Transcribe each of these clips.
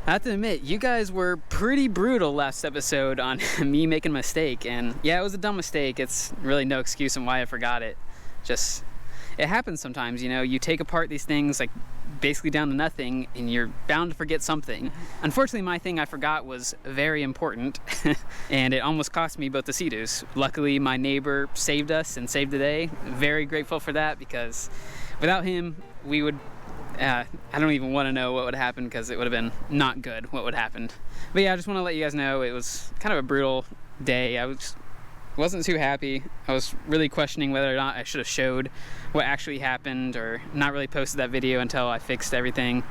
I have to admit, you guys were pretty brutal last episode on me making a mistake, and yeah, it was a dumb mistake. It's really no excuse on why I forgot it. Just, it happens sometimes, you know, you take apart these things like basically down to nothing and you're bound to forget something. Unfortunately, my thing I forgot was very important and it almost cost me both the SeaDoos. Luckily, my neighbor saved us and saved the day. Very grateful for that, because without him, we would I don't even want to know what would happen, because it would have been not good what would happen. But yeah, I just want to let you guys know it was kind of a brutal day. Wasn't too happy. I was really questioning whether or not I should have showed what actually happened, or not really posted that video until I fixed everything.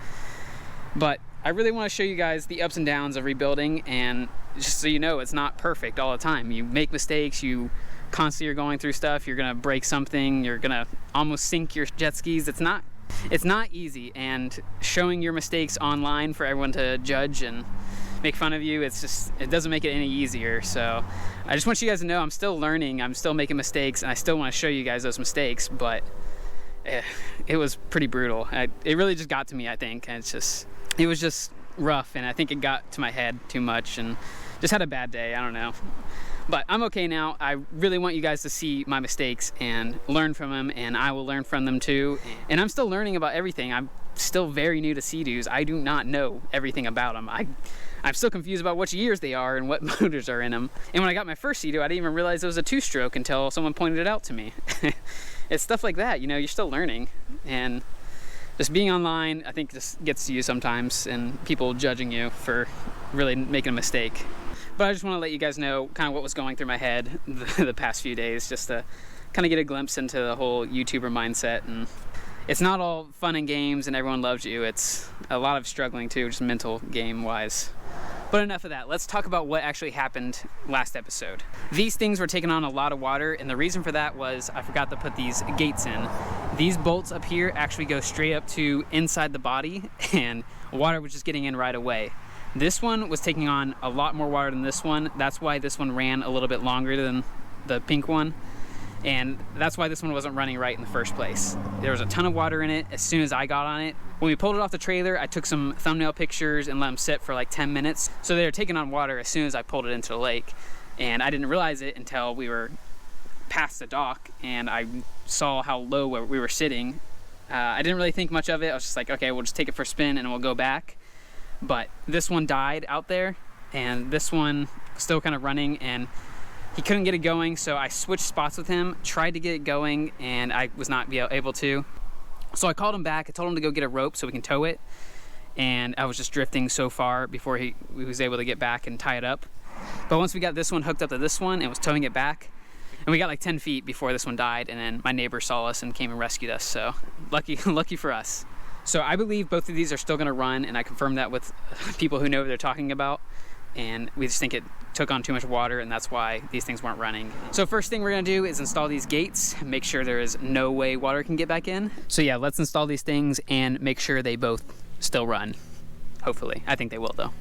But I really want to show you guys the ups and downs of rebuilding, and just so you know, it's not perfect all the time. You make mistakes, you constantly are going through stuff, you're gonna break something, you're gonna almost sink your jet skis. It's not easy, and showing your mistakes online for everyone to judge and make fun of you, it doesn't make it any easier. So I just want you guys to know I'm still learning, I'm still making mistakes, and I still want to show you guys those mistakes, but it was pretty brutal. It really just got to me, I think, and it was just rough, and I think it got to my head too much, and just had a bad day, I don't know. But I'm okay now. I really want you guys to see my mistakes and learn from them, and I will learn from them too. And I'm still learning about everything. I'm still very new to SeaDoos. I do not know everything about them. I'm still confused about which years they are and what motors are in them. And when I got my first SeaDoo, I didn't even realize it was a two-stroke until someone pointed it out to me. It's stuff like that, you know, you're still learning. And just being online, I think, just gets to you sometimes, and people judging you for really making a mistake. But I just want to let you guys know kind of what was going through my head the past few days, just to kind of get a glimpse into the whole YouTuber mindset. And it's not all fun and games and everyone loves you. It's a lot of struggling too, just mental game wise. But enough of that. Let's talk about what actually happened last episode. These things were taking on a lot of water, and the reason for that was I forgot to put these gates in. These bolts up here actually go straight up to inside the body, and water was just getting in right away. This one was taking on a lot more water than this one. That's why this one ran a little bit longer than the pink one. And that's why this one wasn't running right in the first place. There was a ton of water in it as soon as I got on it. When we pulled it off the trailer, I took some thumbnail pictures and let them sit for like 10 minutes. So they were taking on water as soon as I pulled it into the lake. And I didn't realize it until we were past the dock and I saw how low we were sitting. I didn't really think much of it. I was just like, okay, we'll just take it for a spin and we'll go back. But this one died out there, and this one was still kind of running, and he couldn't get it going, so I switched spots with him, tried to get it going, and I was not able to. So I called him back. I told him to go get a rope so we can tow it, and I was just drifting so far before he was able to get back and tie it up. But once we got this one hooked up to this one and was towing it back, and we got like 10 feet before this one died, and then my neighbor saw us and came and rescued us, so lucky for us. So I believe both of these are still going to run, and I confirmed that with people who know what they're talking about, and we just think it took on too much water, and that's why these things weren't running. So first thing we're going to do is install these gates, make sure there is no way water can get back in. So yeah, let's install these things and make sure they both still run. Hopefully. I think they will though.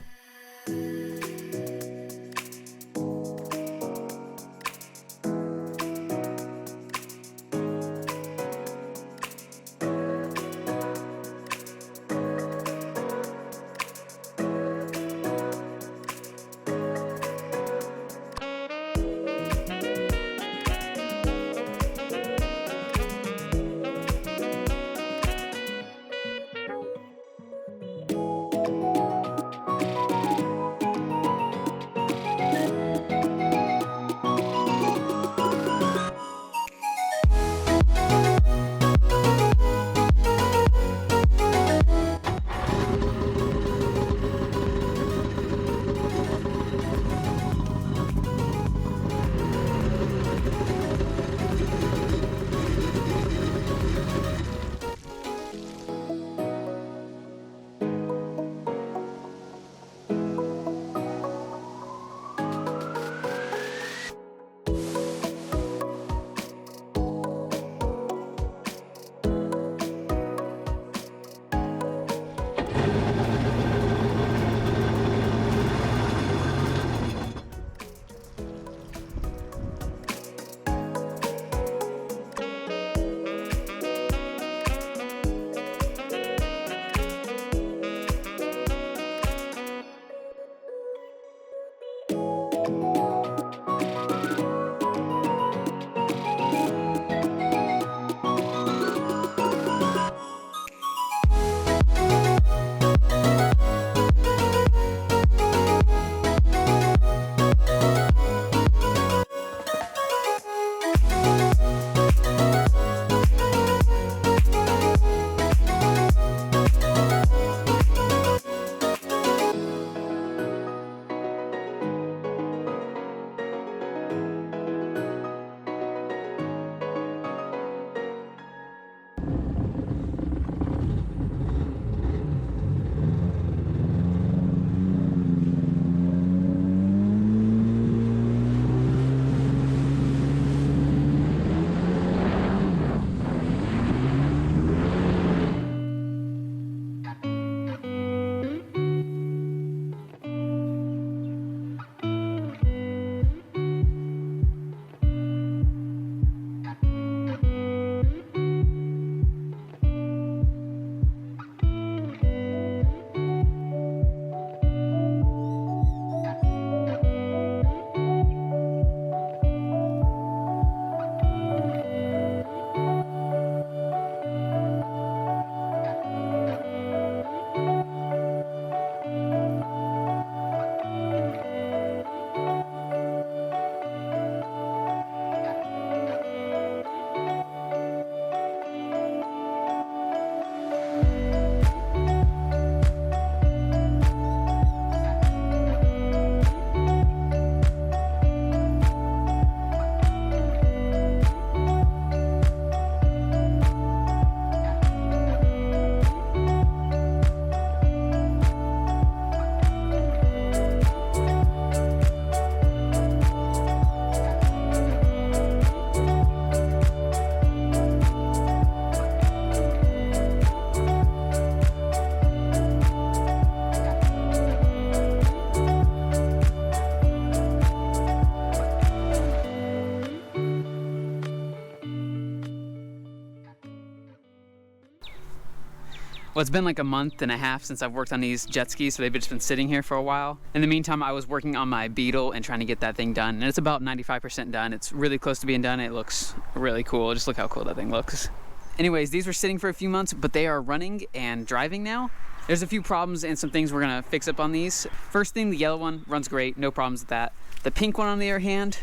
Well, it's been like a month and a half since I've worked on these jet skis, so they've just been sitting here for a while. In the meantime, I was working on my Beetle and trying to get that thing done, and it's about 95% done. It's really close to being done. It looks really cool. Just look how cool that thing looks. Anyways, these were sitting for a few months, but they are running and driving now. There's a few problems and some things we're gonna fix up on these. First thing, the yellow one runs great, no problems with that. The pink one, on the other hand,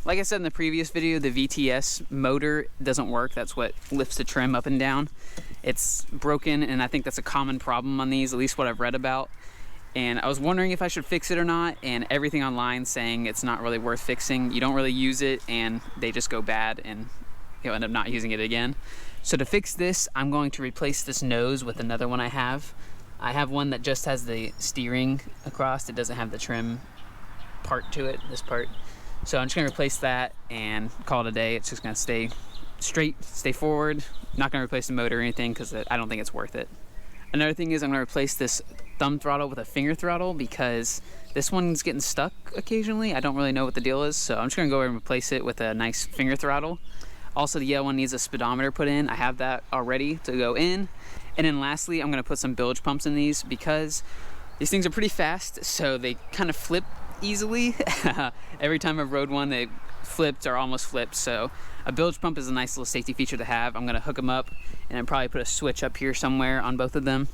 like I said in the previous video, the VTS motor doesn't work. That's what lifts the trim up and down. It's broken, and I think that's a common problem on these, at least what I've read about. And I was wondering if I should fix it or not, and everything online saying it's not really worth fixing. You don't really use it, and they just go bad, and you'll end up not using it again. So to fix this, I'm going to replace this nose with another one I have. I have one that just has the steering across. It doesn't have the trim part to it, this part. So I'm just gonna replace that and call it a day. It's just gonna stay straight, stay forward. I'm not gonna replace the motor or anything because I don't think it's worth it. Another thing is I'm gonna replace this thumb throttle with a finger throttle because this one's getting stuck occasionally. I don't really know what the deal is, so I'm just gonna go over and replace it with a nice finger throttle. Also, the yellow one needs a speedometer put in. I have that already to go in. And then lastly, I'm gonna put some bilge pumps in these because these things are pretty fast, so they kind of flip easily. Every time I've rode one, they flipped or almost flipped, so a bilge pump is a nice little safety feature to have. I'm gonna hook them up and then probably put a switch up here somewhere on both of them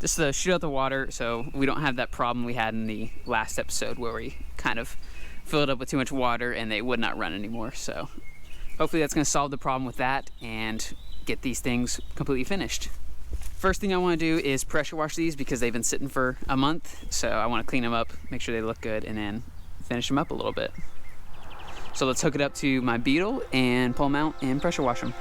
just to shoot out the water so we don't have that problem we had in the last episode where we kind of filled up with too much water and they would not run anymore. So hopefully that's gonna solve the problem with that and get these things completely finished. First thing I want to do is pressure wash these because they've been sitting for a month, so I want to clean them up, make sure they look good, and then finish them up a little bit. So let's hook it up to my Beetle and pull them out and pressure wash them.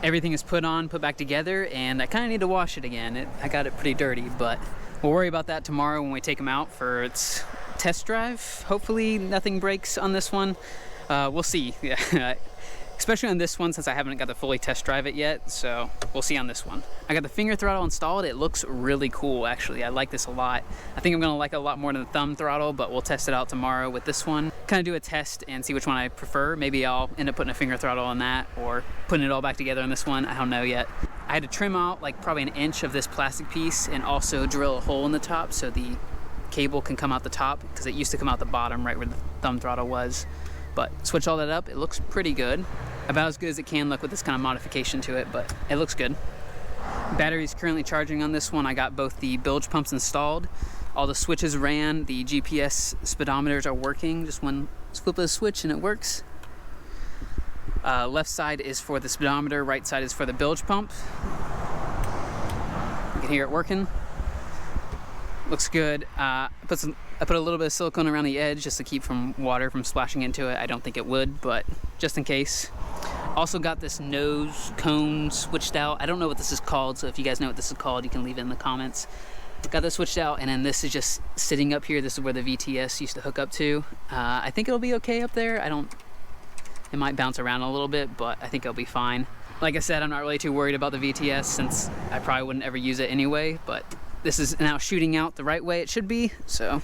Everything is put on, put back together, and I kind of need to wash it again. I got it pretty dirty, but we'll worry about that tomorrow when we take them out for its test drive. Hopefully nothing breaks on this one. We'll see. Yeah. Especially on this one since I haven't got to fully test drive it yet, so we'll see on this one. I got the finger throttle installed. It looks really cool, actually. I like this a lot. I think I'm gonna like it a lot more than the thumb throttle, but we'll test it out tomorrow with this one. Kind of do a test and see which one I prefer. Maybe I'll end up putting a finger throttle on that or putting it all back together on this one. I don't know yet. I had to trim out like probably an inch of this plastic piece and also drill a hole in the top so the cable can come out the top, because it used to come out the bottom right where the thumb throttle was. But switch all that up, it looks pretty good. About as good as it can look with this kind of modification to it, but it looks good. Battery's currently charging on this one. I got both the bilge pumps installed. All the switches ran. The GPS speedometers are working. Just one flip of the switch and it works. Left side is for the speedometer, right side is for the bilge pump. You can hear it working. Looks good. I put a little bit of silicone around the edge just to keep water from splashing into it. I don't think it would, but just in case. Also got this nose cone switched out. I don't know what this is called, so if you guys know what this is called, you can leave it in the comments. Got this switched out, and then this is just sitting up here. This is where the VTS used to hook up to. I think it'll be okay up there. It might bounce around a little bit, but I think it'll be fine. Like I said, I'm not really too worried about the VTS since I probably wouldn't ever use it anyway, but this is now shooting out the right way it should be, so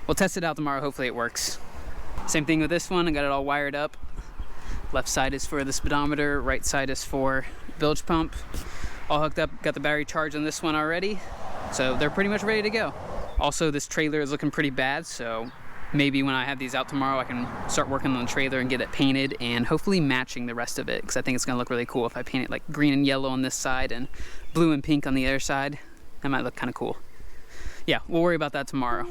we'll test it out tomorrow. Hopefully it works. Same thing with this one. I got it all wired up. Left side is for the speedometer, right side is for bilge pump. All hooked up, got the battery charged on this one already, so they're pretty much ready to go. Also, this trailer is looking pretty bad, so maybe when I have these out tomorrow, I can start working on the trailer and get it painted and hopefully matching the rest of it, because I think it's gonna look really cool if I paint it like green and yellow on this side and blue and pink on the other side. That might look kind of cool. Yeah, we'll worry about that tomorrow.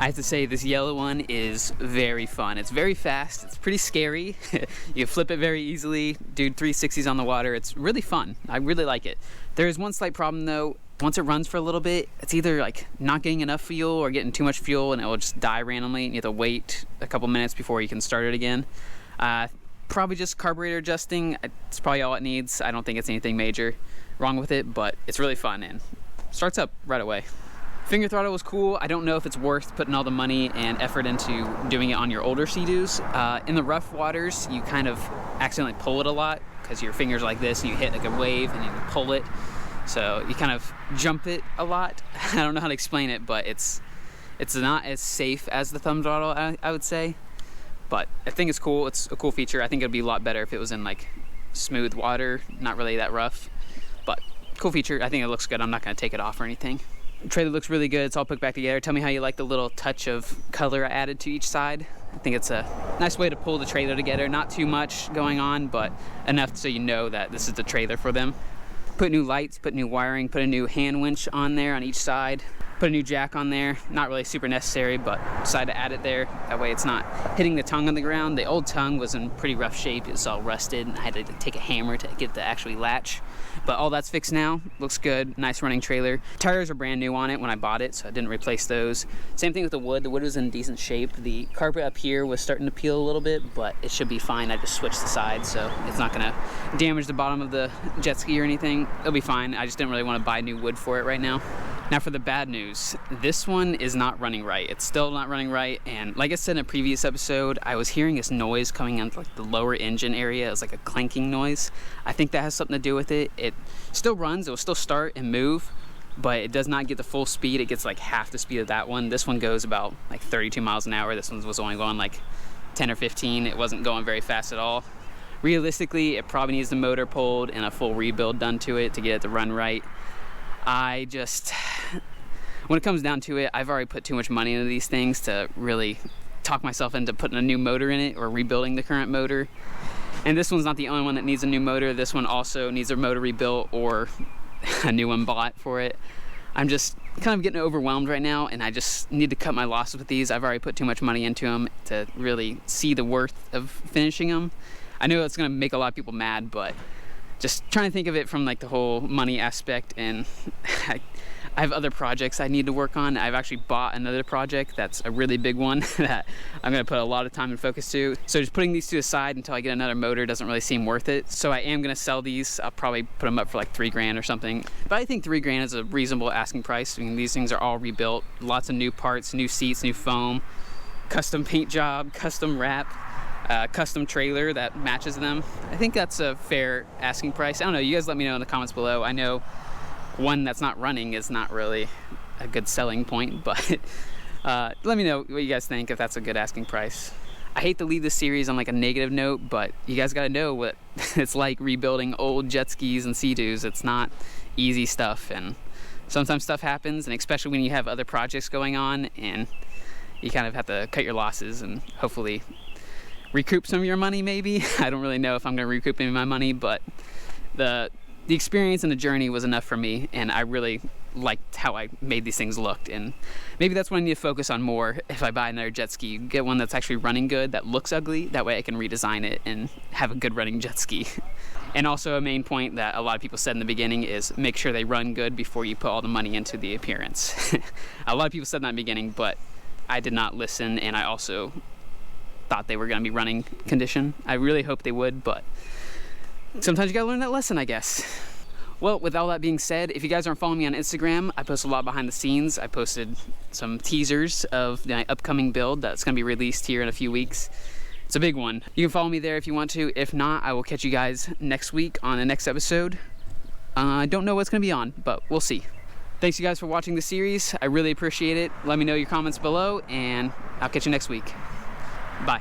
have to say this yellow one is very fun. It's very fast, it's pretty scary. You flip it very easily, do 360s on the water. It's really fun. I really like it. There is one slight problem though. Once it runs for a little bit, it's either like not getting enough fuel or getting too much fuel and it will just die randomly, and you have to wait a couple minutes before you can start it again. Probably just carburetor adjusting. It's probably all it needs. I don't think it's anything major wrong with it, but it's really fun and starts up right away. Finger throttle was cool. I don't know if it's worth putting all the money and effort into doing it on your older SeaDoos. In the rough waters, you kind of accidentally pull it a lot because your finger's like this and you hit like a wave and you pull it. So you kind of jump it a lot. I don't know how to explain it, but it's not as safe as the thumb throttle, I would say. But I think it's cool. It's a cool feature. I think it'd be a lot better if it was in like smooth water, not really that rough. But cool feature. I think it looks good. I'm not going to take it off or anything. The trailer looks really good. It's all put back together. Tell me how you like the little touch of color I added to each side. I think it's a nice way to pull the trailer together. Not too much going on, but enough so you know that this is the trailer for them. Put new lights, put new wiring, put a new hand winch on there on each side. Put a new jack on there. Not really super necessary, but decided to add it there. That way it's not hitting the tongue on the ground. The old tongue was in pretty rough shape. It was all rusted, and I had to take a hammer to get it to actually latch. But all that's fixed now. Looks good. Nice running trailer. Tires are brand new on it when I bought it, so I didn't replace those. Same thing with the wood. The wood was in decent shape. The carpet up here was starting to peel a little bit, but it should be fine. I just switched the sides, so it's not gonna damage the bottom of the jet ski or anything. It'll be fine. I just didn't really want to buy new wood for it right now. Now for the bad news, this one is not running right. It's still not running right, and like I said in a previous episode, I was hearing this noise coming on like the lower engine area. It was like a clanking noise. I think that has something to do with it. It still runs, it will still start and move, but it does not get the full speed. It gets like half the speed of that one. This one goes about like 32 miles an hour. This one was only going like 10 or 15. It wasn't going very fast at all. Realistically, it probably needs the motor pulled and a full rebuild done to it to get it to run right. When it comes down to it, I've already put too much money into these things to really talk myself into putting a new motor in it or rebuilding the current motor. And this one's not the only one that needs a new motor. This one also needs a motor rebuilt or a new one bought for it. I'm just kind of getting overwhelmed right now, and I just need to cut my losses with these. I've already put too much money into them to really see the worth of finishing them. I know it's going to make a lot of people mad, but just trying to think of it from like the whole money aspect, and I have other projects I need to work on. I've actually bought another project that's a really big one that I'm going to put a lot of time and focus to. So just putting these to the side until I get another motor doesn't really seem worth it. So I am going to sell these. I'll probably put them up for like $3,000 or something. But I think $3,000 is a reasonable asking price. I mean, these things are all rebuilt. Lots of new parts, new seats, new foam, custom paint job, custom wrap. Custom trailer that matches them. I think that's a fair asking price. I don't know, you guys let me know in the comments below. I know one that's not running is not really a good selling point, but let me know what you guys think, if that's a good asking price. I hate to leave this series on like a negative note, but you guys gotta know what it's like rebuilding old jet skis and SeaDoos. It's not easy stuff, and sometimes stuff happens, and especially when you have other projects going on, and you kind of have to cut your losses and hopefully recoup some of your money, maybe. I don't really know if I'm going to recoup any of my money, but the experience and the journey was enough for me, and I really liked how I made these things look, and maybe that's what I need to focus on more if I buy another jet ski. Get one that's actually running good, that looks ugly, that way I can redesign it and have a good running jet ski. And also a main point that a lot of people said in the beginning is make sure they run good before you put all the money into the appearance. A lot of people said that in the beginning, but I did not listen, and I also thought they were going to be running condition. I really hope they would, but sometimes you gotta learn that lesson, I guess. Well, with all that being said, if you guys aren't following me on Instagram, I post a lot behind the scenes. I posted some teasers of the upcoming build that's going to be released here in a few weeks. It's a big one. You can follow me there if you want to. If not, I will catch you guys next week on the next episode. I don't know what's going to be on, but we'll see. Thanks you guys for watching the series. I really appreciate it. Let me know your comments below, and I'll catch you next week. Bye.